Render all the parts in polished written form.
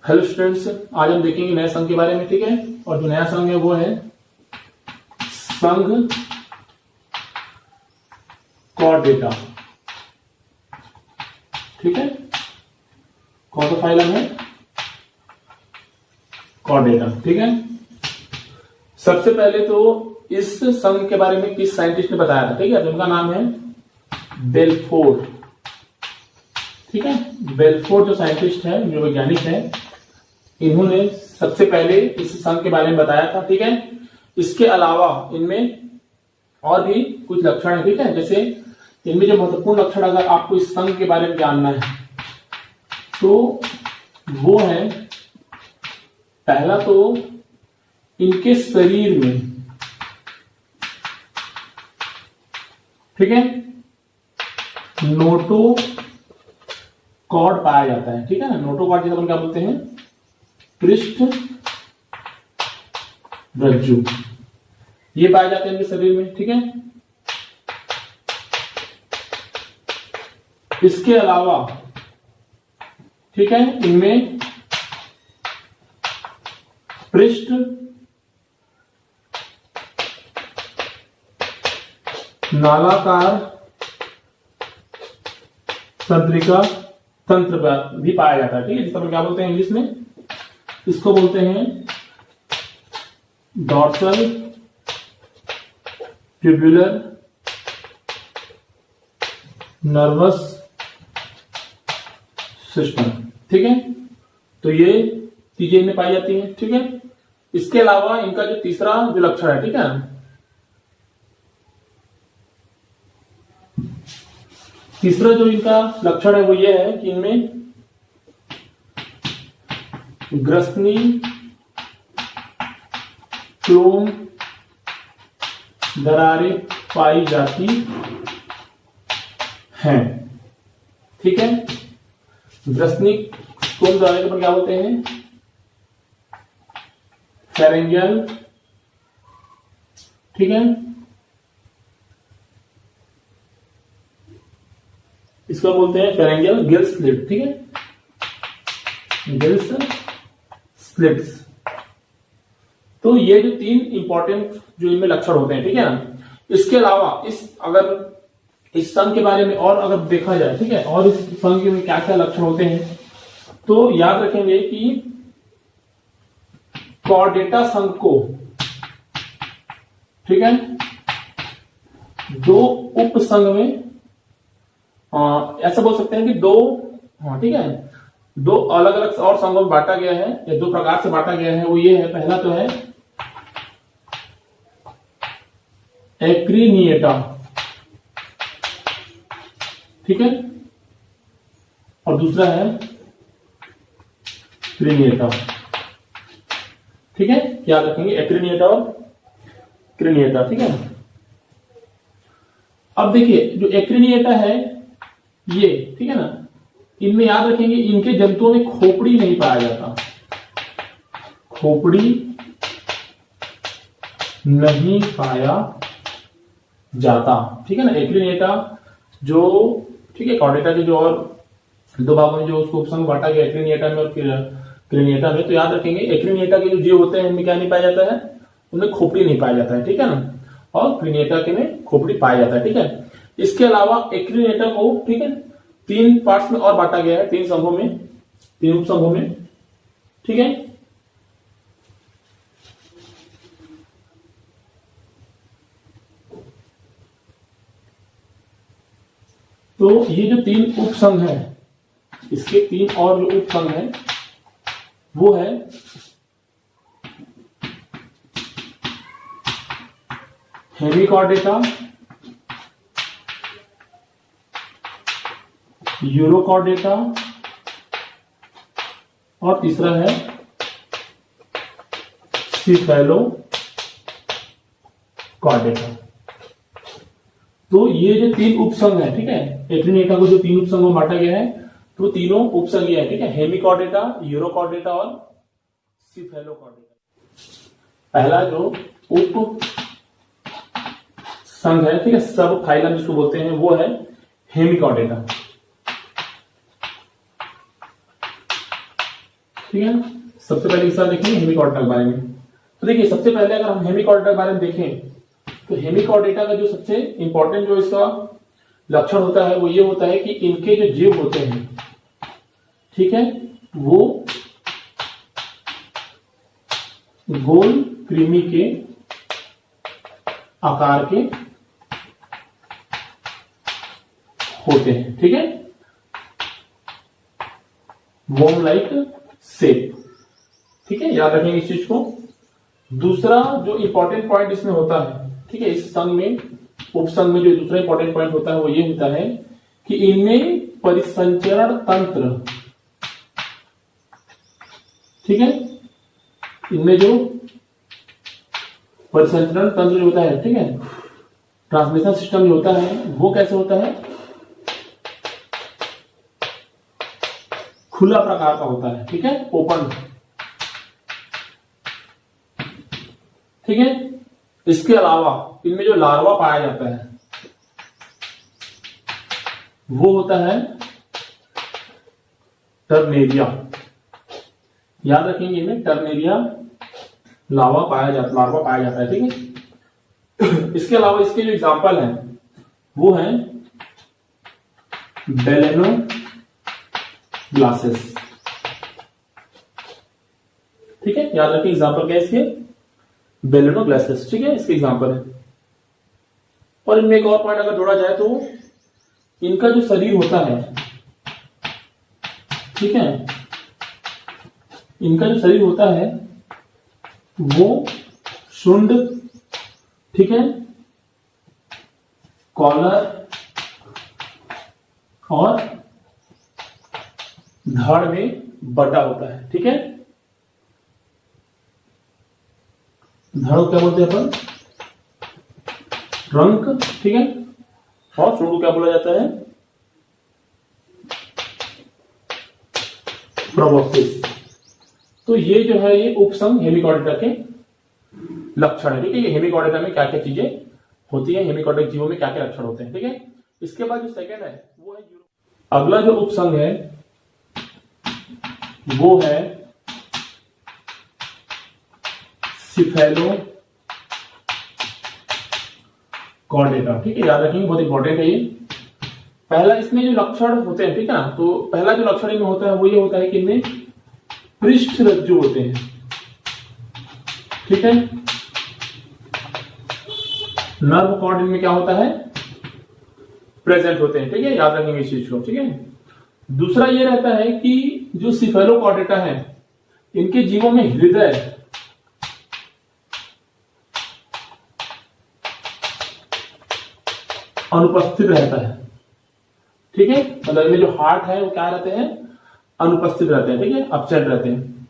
Hello students, आज हम देखेंगे नए संघ के बारे में। ठीक है, और जो नया संघ है वो है संघ कॉर्डेटा। ठीक है, कौन सा फाइलम है? कॉर्डेटा। ठीक है, सबसे पहले तो इस संघ के बारे में किस साइंटिस्ट ने बताया था? ठीक है, तो उनका नाम है बेल्फोर। ठीक है, बेल्फोर जो साइंटिस्ट है, जो वैज्ञानिक है, इन्होंने सबसे पहले इस संघ के बारे में बताया था। ठीक है, इसके अलावा इनमें और भी कुछ लक्षण है। ठीक है, जैसे इनमें जो महत्वपूर्ण लक्षण अगर आपको इस संघ के बारे में जानना है तो वो है, पहला तो इनके शरीर में, ठीक है, नोटो कॉर्ड पाया जाता है। ठीक है ना, नोटो कॉर्ड जिसे अपन क्या बोलते हैं? पृष्ठ रज्जु। ये पाए जाते हैं इनके शरीर में। ठीक है, इसके अलावा, ठीक है, इनमें पृष्ठ नालाकार तंत्रिका तंत्र भी पाया जाता है। ठीक है, जिसको हम क्या बोलते हैं इंग्लिश में? इसको बोलते हैं डॉर्सल ट्यूबुलर नर्वस सिस्टम। ठीक है, तो ये चीजें इनमें पाई जाती हैं। ठीक है, इसके अलावा इनका जो तीसरा जो लक्षण है, ठीक है, तीसरा जो इनका लक्षण है वो ये है कि इनमें ग्रसनी क्लोम दरारें पाई जाती हैं। ठीक है, ग्रसनी क्लोम दरारें को क्या बोलते हैं? फेरेंजियल। ठीक है, इसको बोलते हैं फेरेंजियल गिल्स स्लिट। ठीक है, गिल्स स्लिट्स। तो ये जो तीन इंपॉर्टेंट जो इनमें लक्षण होते हैं, ठीक है ना, इसके अलावा अगर इस संघ के बारे में और अगर देखा जाए, ठीक है, और इस संघ में क्या क्या लक्षण होते हैं, तो याद रखेंगे कि कॉर्डेटा संघ को, ठीक है, दो उप संघ में ऐसा बोल सकते हैं कि दो, ठीक है, दो अलग अलग और संघों में बांटा गया है, या दो प्रकार से बांटा गया है। वो ये है, पहला तो है एक्रीनिएटा। ठीक है, और दूसरा है क्रीनिएटा। ठीक है, याद रखेंगे एक्रीनिएटा और क्रीनिएटा। ठीक है, अब देखिए जो एक्रीनिएटा है ये, ठीक है ना, इनमें याद रखेंगे इनके जंतुओं में खोपड़ी नहीं पाया जाता, खोपड़ी नहीं पाया जाता। ठीक है ना, एक्रीनिएटा जो, ठीक है, कॉर्डेटा के जो और दो भागों में जो उसको उपसंघ बांटा गया, एक्रीनिएटा में और क्रीनिएटा में, तो याद रखेंगे एक्रीनिएटा के जो जीव होते हैं इनमें क्या नहीं पाया जाता है? उनमें खोपड़ी नहीं पाया जाता है। ठीक है ना, और क्रीनिएटा के में खोपड़ी पाया जाता है। ठीक है, इसके अलावा एक्रीनिएटा को, ठीक है, तीन पार्ट्स में और बांटा गया है, तीन संघों में, तीन उपसंघों में। ठीक है, तो ये जो तीन उपसंघ है, इसके तीन और जो उपसंघ है वो है हेमिकॉर्डेटा, यूरोकॉर्डेटा, और तीसरा है सिफेलोकॉर्डेटा। तो ये जो तीन उपसंघ है, ठीक है, एक्रीनिएटा को जो तीन उपसंघों में बांटा गया है, तो तीनों उपसंघ है, ठीक है, हेमिकॉर्डेटा, यूरोकॉर्डेटा और सिफेलोकॉर्डेटा। पहला जो उप संघ है, ठीक है, सब फाइलम जिसको बोलते हैं, वो है हेमिकॉर्डेटा। ठीक है। सबसे पहले इस बार देखेंगे हेमिकॉर्डेटा के बारे में। तो देखिए सबसे पहले अगर हम हेमिकॉर्डेटा के बारे में देखें तो हेमिकॉर्डेटा का जो सबसे इंपॉर्टेंट जो इसका लक्षण होता है वो ये होता है कि इनके जो जीव होते हैं, ठीक है, वो गोल कृमि के आकार के होते हैं, ठीक है, वॉर्म लाइक शेप, ठीक है, याद रखेंगे इस चीज को। दूसरा जो इंपॉर्टेंट पॉइंट इसमें होता है, ठीक है, इस संघ में उपसंघ में जो दूसरा इंपॉर्टेंट पॉइंट होता है वो ये होता है कि इनमें परिसंचरण तंत्र, ठीक है, इनमें जो परिसंचरण तंत्र जो होता है, ठीक है, ट्रांसमिशन सिस्टम जो होता है वो कैसे होता है, खुला प्रकार का होता है, ठीक है, ओपन, ठीक है। इसके अलावा इनमें जो लार्वा पाया जाता है वो होता है टर्नेरिया, याद रखेंगे, इनमें टर्नेरिया लार्वा पाया जाता है, ठीक है। इसके अलावा इसके जो एग्जाम्पल हैं वो हैं बेलेनो ग्लासेस, ठीक है, याद रखिए एग्जाम्पल क्या है इसके, बेलेनो ग्लासेस, ठीक है, इसके एग्जाम्पल है। और इनमें एक और पॉइंट अगर जोड़ा जाए तो इनका जो शरीर होता है, ठीक है, इनका जो शरीर होता है वो शुंड, ठीक है, कॉलर और धड़ में बटा होता है, ठीक है। धड़ को क्या बोलते हैं अपन, ट्रंक, ठीक है, और शुंड को क्या बोला जाता है, प्रोबॉस्किस। तो ये जो है ये उपसंघ हेमिकॉर्डेटा के लक्षण है, ठीक है। ये हेमिकॉर्डेटा में क्या क्या चीजें होती है, हेमिकॉर्डेट जीवों में क्या क्या लक्षण होते हैं, ठीक है। इसके बाद जो सेकंड है वो है अगला जो उपसंघ है वो है सिफेलो कॉर्डेटा, ठीक है, याद रखेंगे, बहुत इंपॉर्टेंट है ये। पहला इसमें जो लक्षण होते हैं, ठीक है ना, तो पहला जो लक्षण इनमें होता है वो ये होता है कि इनमें पृष्ठ रज्जु होते हैं, ठीक है, नर्व कॉर्ड इनमें क्या होता है, प्रेजेंट होते हैं, ठीक है, याद रखेंगे इस चीज को, ठीक है। दूसरा ये रहता है कि जो सिफेलोकॉर्डेटा है इनके जीवों में हृदय अनुपस्थित रहता है, ठीक है, मतलब इनमें जो हार्ट है वो क्या रहते हैं, अनुपस्थित रहते हैं, ठीक है, अपसेंट रहते हैं।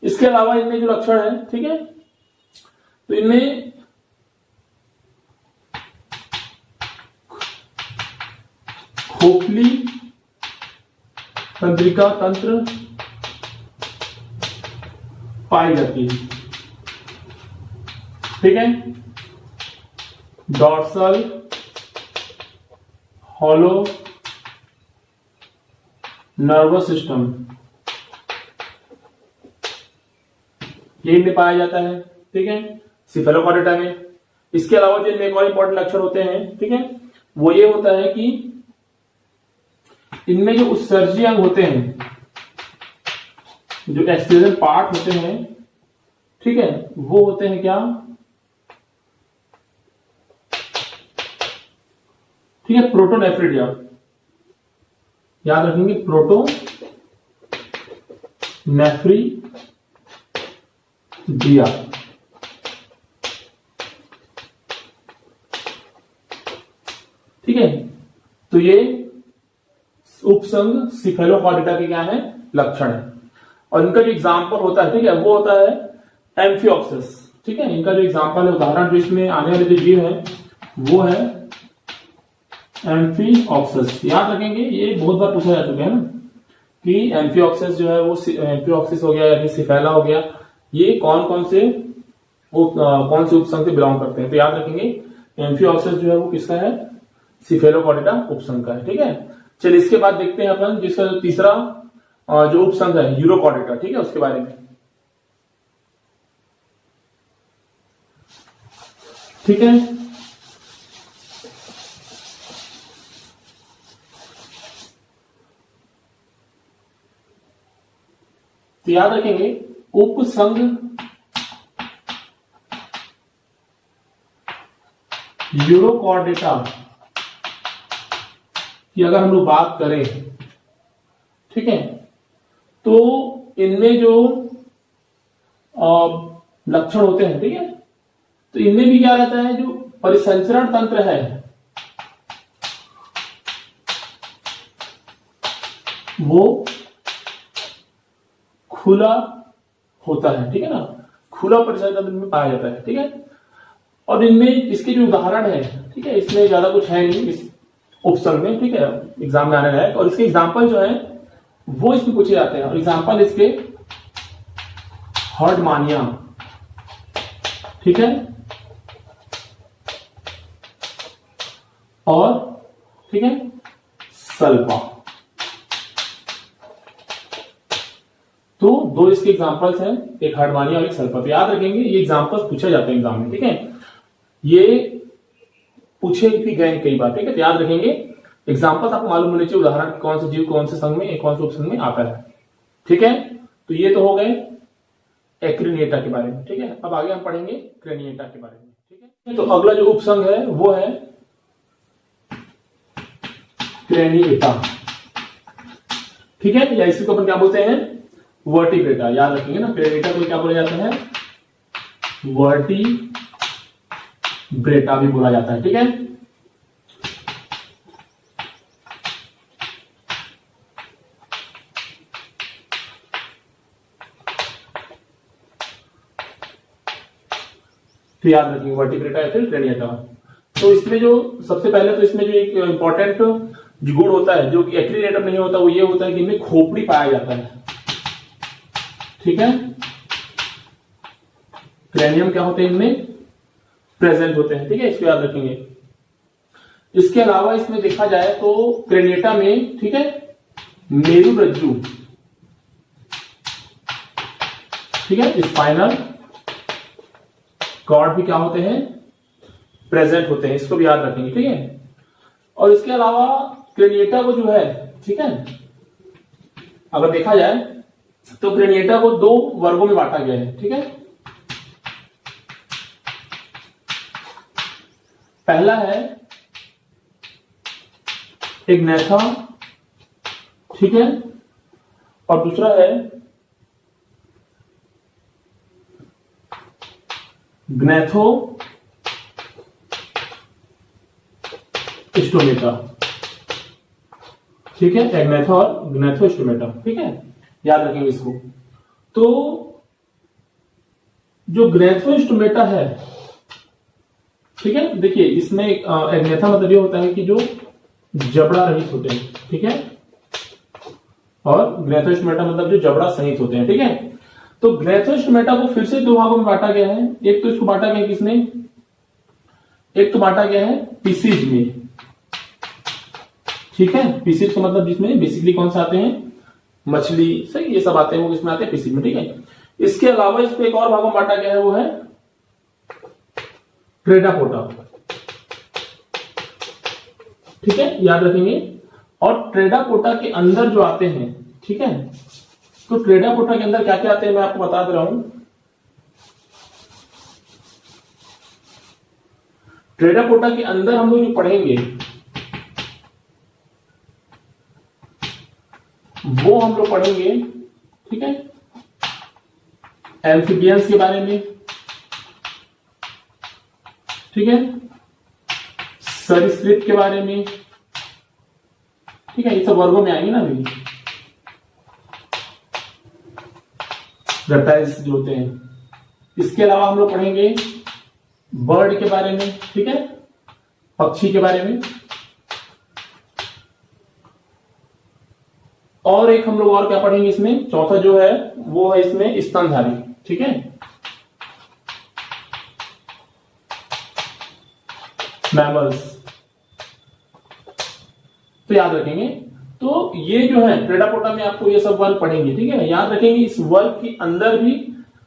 इसके अलावा इनमें जो लक्षण है, ठीक है, तो इनमें खोखली तंत्रिका तंत्र पाई जाती है, ठीक है, डॉर्सल हॉलो नर्वस सिस्टम ये इनमें पाया जाता है, ठीक है, सिफेलोकॉर्डेटा में। इसके अलावा जो इनमें एक और इंपॉर्टेंट लक्षण होते हैं, ठीक है, वो ये होता है कि इनमें जो उत्सर्जी अंग होते हैं, जो एक्सटेरियर पार्ट होते हैं, ठीक है, वो होते हैं क्या, ठीक है, प्रोटोनेफ्रिडिया, याद रखेंगे, प्रोटोनेफ्रिडिया, ठीक है। तो ये उपसंघ सिफेलोकॉर्डेटा के क्या है, लक्षण है। और इनका जो एग्जाम्पल होता है, ठीक है, वो होता है एम्फिऑक्सिस, ठीक है, इनका जो एग्जाम्पल है, उदाहरण जो इसमें आने वाले जो जीव है वो है एम्फिऑक्सिस। याद रखेंगे, ये बहुत बार पूछा जा चुका है ना कि एम्फिऑक्सिस जो है वो एम्फिऑक्सिस हो गया या फिर सिफेला हो गया, ये कौन से उपसंघ से बिलोंग करते हैं। तो याद रखेंगे एम्फिऑक्सिस जो है वो किसका है, सिफेलोकॉर्डेटा उपसंघ का है, ठीक है। चलिए इसके बाद देखते हैं अपन जिसका जो तीसरा जो उपसंघ है यूरोकॉर्डेटा, ठीक है, उसके बारे में। ठीक है, तो याद रखेंगे उपसंघ यूरोकॉर्डेटा की अगर हम लोग बात करें, ठीक है, तो इनमें जो लक्षण होते हैं, ठीक है, तो इनमें भी क्या रहता है, जो परिसंचरण तंत्र है वो खुला होता है, ठीक है ना, खुला परिसंचरण तंत्र में पाया जाता है, ठीक है। और इनमें इसके जो उदाहरण है, ठीक है, इसमें ज्यादा कुछ है नहीं इस उपसंघ में, ठीक है, एग्जाम में आने लायक। और इसके एग्जाम्पल जो है वो इसमें पूछे जाते हैं, और एग्जाम्पल इसके हर्डमानिया, ठीक है, और ठीक है सल्फा। तो दो इसके एग्जाम्पल्स हैं, एक हर्डमानिया और एक सल्फा। तो याद रखेंगे ये एग्जाम्पल्स पूछे जाते हैं एग्जाम में, ठीक है, ये पूछे भी गए कई बार, ठीक है। तो याद रखेंगे एग्जाम्पल्स आपको मालूम होने चाहिए, उदाहरण कौन सा जीव कौन से संघ में, कौन से उपसंघ में आता है, ठीक है। तो ये तो हो गए एक्रिनिएटा के बारे में, ठीक है। अब आगे हम पढ़ेंगे क्रेनिएटा के बारे में, ठीक है। तो अगला जो उपसंघ है वो है क्रेनिएटा, ठीक है, या इसी को अपन क्या बोलते हैं, वर्टिब्रेटा। याद रखेंगे ना, क्रेनिएटा को क्या बोला जाता है, वर्टिब्रेटा भी बोला जाता है, ठीक है। तो याद रखेंगे वर्टिब्रेटा या फिर क्रेनिएटा। तो इसमें जो सबसे पहले तो इसमें जो एक इंपॉर्टेंट गुण होता है जो कि एक्रिनेटा नहीं होता, वो ये होता है कि इनमें खोपड़ी पाया जाता है, ठीक है। क्रेनियम क्या होते हैं, इनमें प्रेजेंट होते हैं, ठीक है, इसको याद रखेंगे। इसके अलावा इसमें देखा जाए तो क्रेनिएटा में, ठीक है, मेरुरज्जु, ठीक है, स्पाइनल कॉर्ड भी क्या होते हैं, प्रेजेंट होते हैं, इसको भी याद रखेंगे, ठीक है। और इसके अलावा क्रेनिएटा को जो है, ठीक है, अगर देखा जाए तो क्रेनिएटा को दो वर्गों में बांटा गया है, ठीक है। पहला है इग्नेथा, ठीक है, और दूसरा है ग्नेथो स्टोमेटा, ठीक है, एग्नेथा और ग्नेथो स्टोमेटा, ठीक है, याद रखेंगे इसको। तो जो ग्नेथो स्टोमेटा है, ठीक है, देखिए इसमें एग्नेथा मतलब ये होता है कि जो जबड़ा रहित होते हैं, ठीक है, और ग्नेथो स्टोमेटा मतलब जो जबड़ा सहित होते हैं, ठीक है। तो ग्नेथो स्टोमेटा को फिर से दो भागों में बांटा गया है। एक तो इसको बांटा गया किसने, एक तो बांटा गया है पीसीज में, ठीक है, पीसीज का मतलब जिसमें बेसिकली कौन से आते हैं, मछली, सही, ये सब आते हैं, वो किसमें आते हैं, पीसीज में, ठीक है। इसके अलावा इसको एक और भागों में बांटा गया है, वो है ट्रेडापोटा, ठीक है, याद रखेंगे। और ट्रेडापोटा के अंदर जो आते हैं, ठीक है, तो ट्रेडापोटा के अंदर क्या क्या आते हैं मैं आपको बता दे रहा हूं। ट्रेडापोटा के अंदर हम लोग जो पढ़ेंगे वो हम लोग पढ़ेंगे, ठीक है, एम्फिबियंस के बारे में, ठीक है, सरीसृप के बारे में, ठीक है, ये सब वर्गों में आएंगे ना अभी, रेप्टाइल्स जो होते हैं। इसके अलावा हम लोग पढ़ेंगे बर्ड के बारे में, ठीक है, पक्षी के बारे में, और एक हम लोग और क्या पढ़ेंगे इसमें, चौथा जो है वो है इसमें स्तनधारी, ठीक है, मैमल्स। तो याद रखेंगे तो ये जो है प्रेडापोटा में आपको ये सब वर्ग पढ़ेंगे, ठीक है। याद रखेंगे इस वर्ग के अंदर भी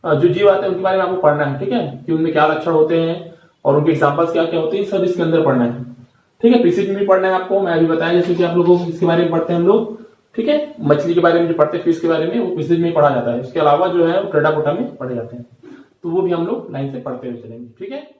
जो जीव आते हैं उनके बारे में आपको पढ़ना है, ठीक है, कि उनमें क्या लक्षण होते हैं और उनके एग्जांपल्स क्या क्या होते हैं, सब इसके अंदर पढ़ना है, ठीक है। पीसीज में भी पढ़ना है आपको, मैं अभी बताया जैसे कि आप लोगों को इसके बारे में पढ़ते हैं हम लोग, ठीक है। मछली के बारे में जो पढ़ते हैं, फिश के बारे में, वो पीसीज में ही पढ़ा जाता है। इसके अलावा जो है वो प्रेडापोटा में पढ़े जाते हैं, तो वो भी हम लोग लाइन से पढ़ते हुए चलेंगे, ठीक है।